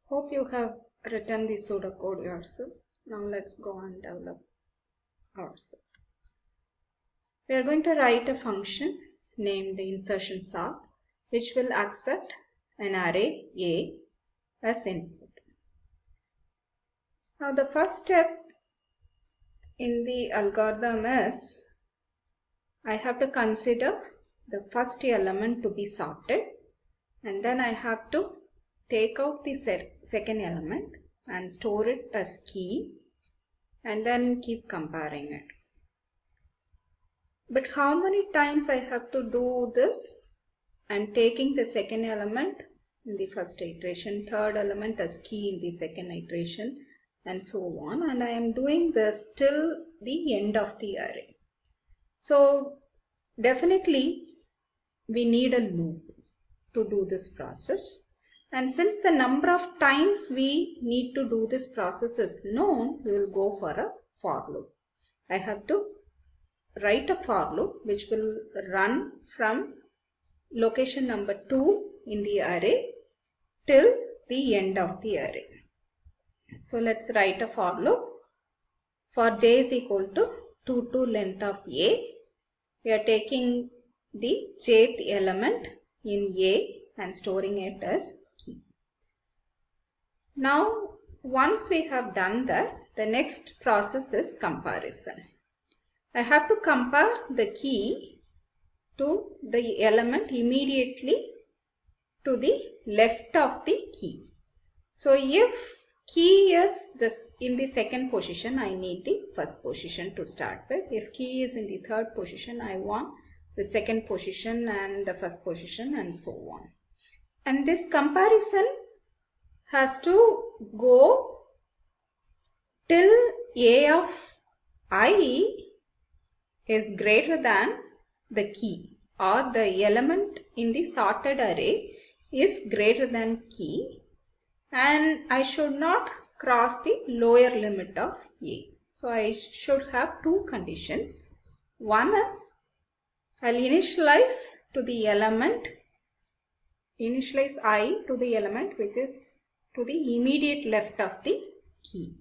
Hope you have written the pseudocode yourself. Now let's go and develop ourselves. We are going to write a function named InsertionSort, which will accept an array A as input. Now the first step in the algorithm is I have to consider the first element to be sorted, and then I have to take out the second element and store it as key and then keep comparing it. But how many times I have to do this? I'm taking the second element in the first iteration, third element as key in the second iteration, and so on, and I am doing this till the end of the array. So definitely we need a loop to do this process, and since the number of times we need to do this process is known, we will go for a for loop. I have to write a for loop which will run from location number 2 in the array till the end of the array. So let's write a for loop. For j is equal to 2 to length of a, we are taking the jth element in a and storing it as key. Now once we have done that, the next process is comparison. I have to compare the key to the element immediately to the left of the key. So if key is this in the second position, I need the first position to start with. If key is in the third position, I want the second position and the first position and so on. And this comparison has to go till a of I is greater than the key, or the element in the sorted array is greater than key, and I should not cross the lower limit of a. So I should have two conditions. One is I'll initialize to the element, initialize I to the element which is to the immediate left of the key.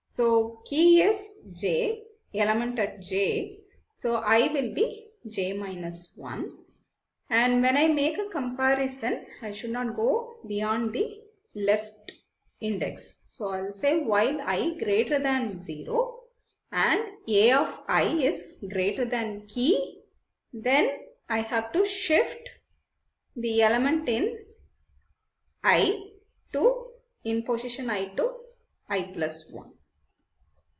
So key is j, element at j, so I will be j minus 1, and when I make a comparison, I should not go beyond the left index. So I will say while I greater than 0 and a of I is greater than key, then I have to shift the element in I to in position I to I plus 1.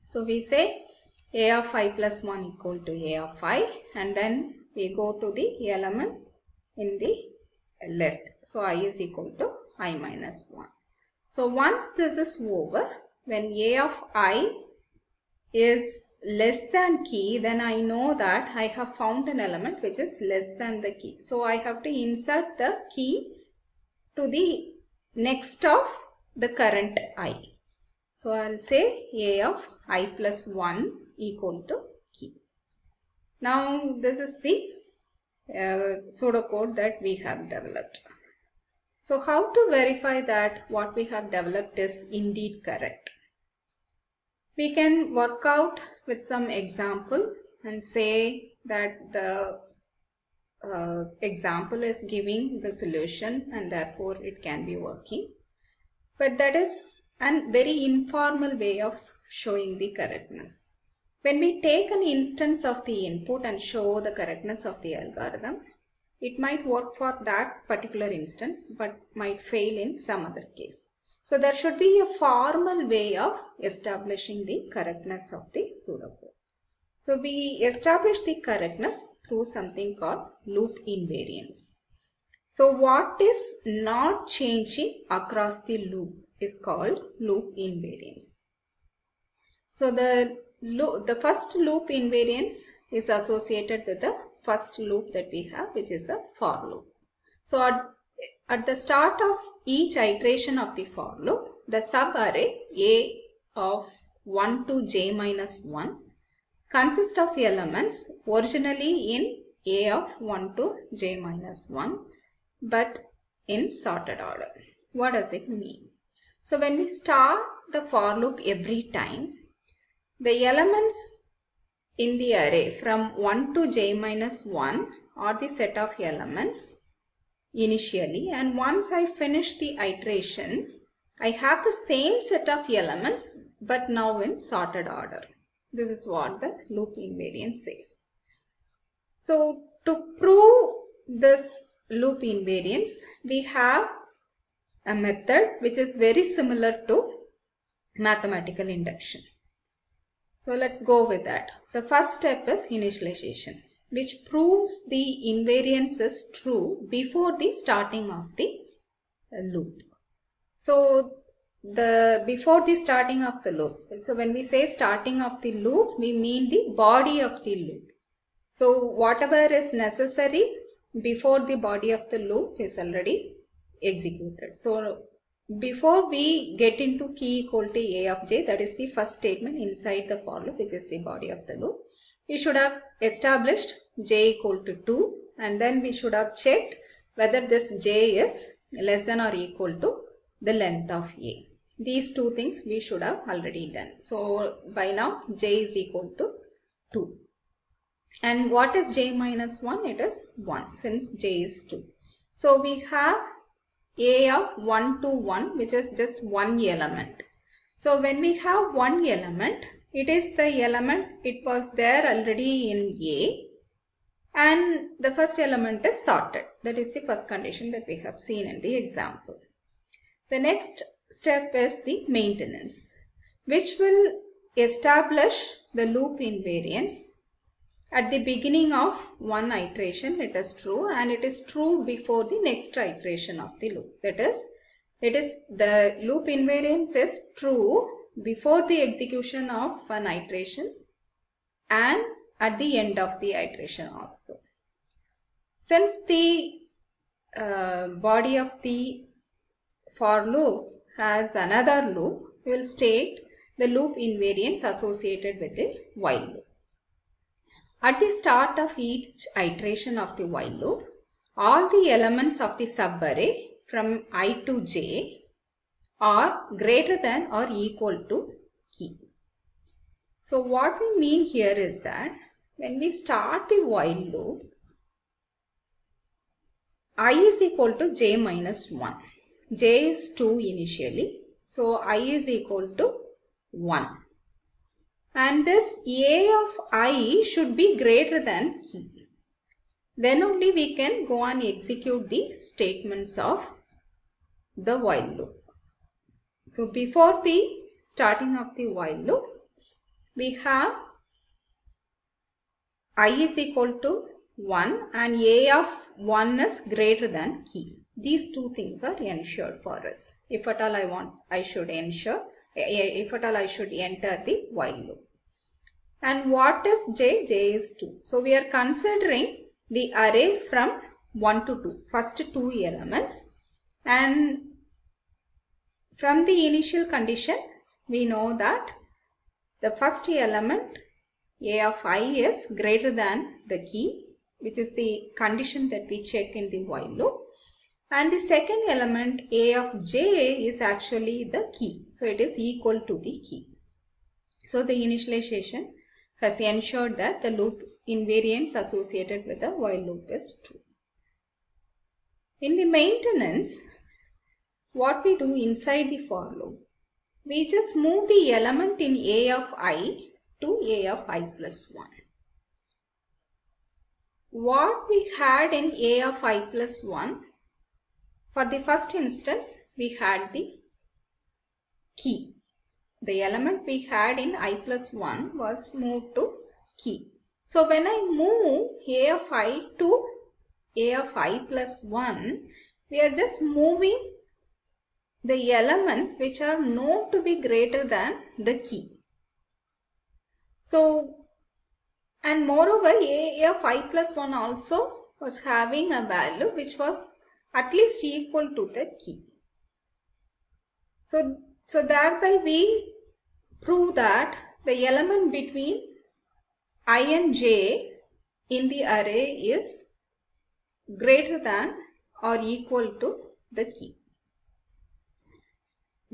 So we say a of I plus 1 equal to a of I, and then we go to the element in the left. So I is equal to I minus 1. So once this is over, when a of I is less than key, then I know that I have found an element which is less than the key. So I have to insert the key to the next of the current I. So I'll say a of I plus 1 equal to key. Now this is the pseudocode that we have developed. So how to verify that what we have developed is indeed correct? We can work out with some example and say that the example is giving the solution and therefore it can be working. But that is a very informal way of showing the correctness. When we take an instance of the input and show the correctness of the algorithm, it might work for that particular instance but might fail in some other case. So there should be a formal way of establishing the correctness of the pseudocode. So we establish the correctness through something called loop invariance. So what is not changing across the loop is called loop invariance. So the first loop invariance is associated with the first loop that we have, which is a for loop. So at the start of each iteration of the for loop, the subarray a of 1 to j minus 1 consists of elements originally in a of 1 to j minus 1 but in sorted order. What does it mean? So when we start the for loop every time, the elements in the array from 1 to j minus 1 are the set of elements initially, and once I finish the iteration, I have the same set of elements but now in sorted order. This is what the loop invariant says. So to prove this loop invariance, we have a method which is very similar to mathematical induction. So let's go with that. The first step is initialization, which proves the invariance is true before the starting of the loop. So before the starting of the loop. So when we say starting of the loop, we mean the body of the loop. So whatever is necessary before the body of the loop is already executed. So before we get into key equal to a of j, that is the first statement inside the for loop, which is the body of the loop, we should have established j equal to 2, and then we should have checked whether this j is less than or equal to the length of a. These two things we should have already done. So by now j is equal to 2. And what is j minus 1? It is 1 since j is 2. So we have a of 1 to 1, which is just one element. So when we have one element, it is the element, it was there already in A, and the first element is sorted. That is the first condition that we have seen in the example. The next step is the maintenance, which will establish the loop invariance. At the beginning of one iteration, it is true, and it is true before the next iteration of the loop. That is, the loop invariance is true before the execution of an iteration and at the end of the iteration also. Since the body of the for loop has another loop, we will state the loop invariance associated with the while loop. At the start of each iteration of the while loop, all the elements of the subarray from I to j are greater than or equal to key. So what we mean here is that when we start the while loop, I is equal to j minus 1. J is 2 initially, so I is equal to 1. And this a of I should be greater than key. Then only we can go and execute the statements of the while loop. So before the starting of the while loop, we have I is equal to 1 and a of 1 is greater than key. These two things are ensured for us. If at all I should enter the while loop. And what is j? J is 2. So we are considering the array from 1 to 2, first two elements, and from the initial condition we know that the first element a of I is greater than the key, which is the condition that we check in the while loop, and the second element a of j is actually the key, so it is equal to the key. So the initialization has ensured that the loop invariance associated with the while loop is true. In the maintenance, what we do inside the for loop, we just move the element in a of I to a of I plus 1. What we had in a of I plus 1, for the first instance, we had the key. The element we had in I plus 1 was moved to key. So when I move a of I to a of I plus 1, we are just moving the elements which are known to be greater than the key. So, and moreover, a of I plus 1 also was having a value which was at least equal to the key. So thereby we prove that the element between I and j in the array is greater than or equal to the key.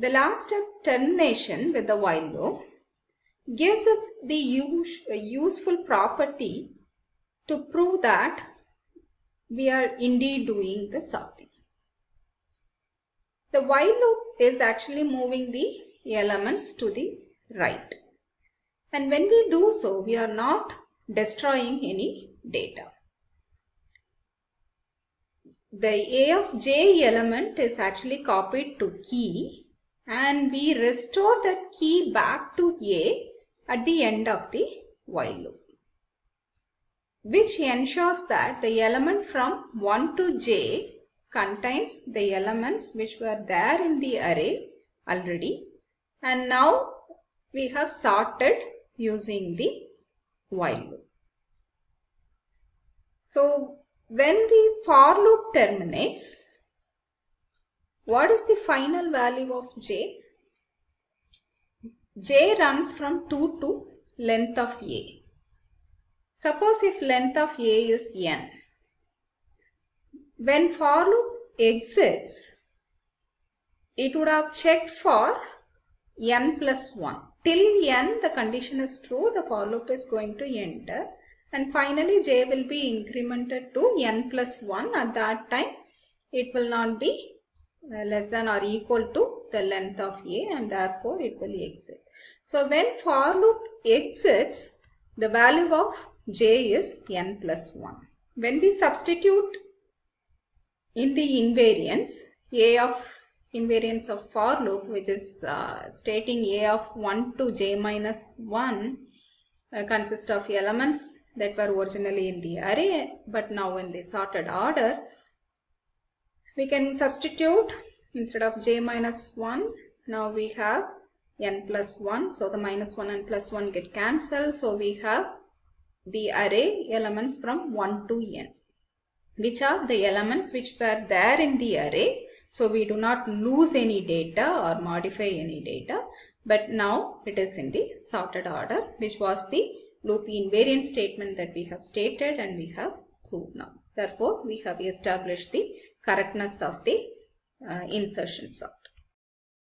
The last step, termination with the while loop, gives us the useful property to prove that we are indeed doing the sorting. The while loop is actually moving the elements to the right. And when we do so, we are not destroying any data. The A of j element is actually copied to key, and we restore that key back to A at the end of the while loop, which ensures that the element from 1 to j contains the elements which were there in the array already, and now we have sorted using the while loop. So when the for loop terminates, what is the final value of j? J runs from 2 to length of A. Suppose if length of A is n. When for loop exits, it would have checked for n plus 1. Till n the condition is true, the for loop is going to enter, and finally j will be incremented to n plus 1. At that time it will not be less than or equal to the length of A, and therefore it will exit. So when for loop exits, the value of j is n plus 1. When we substitute in the invariance, A of invariance of for loop, which is stating A of 1 to j minus 1 consists of elements that were originally in the array but now in the sorted order, we can substitute instead of j minus 1, now we have n plus 1. So the minus 1 and plus 1 get cancelled. So we have the array elements from 1 to n, which are the elements which were there in the array. So we do not lose any data or modify any data, but now it is in the sorted order, which was the loop invariant statement that we have stated and we have proved now. Therefore, we have established the correctness of the insertion sort.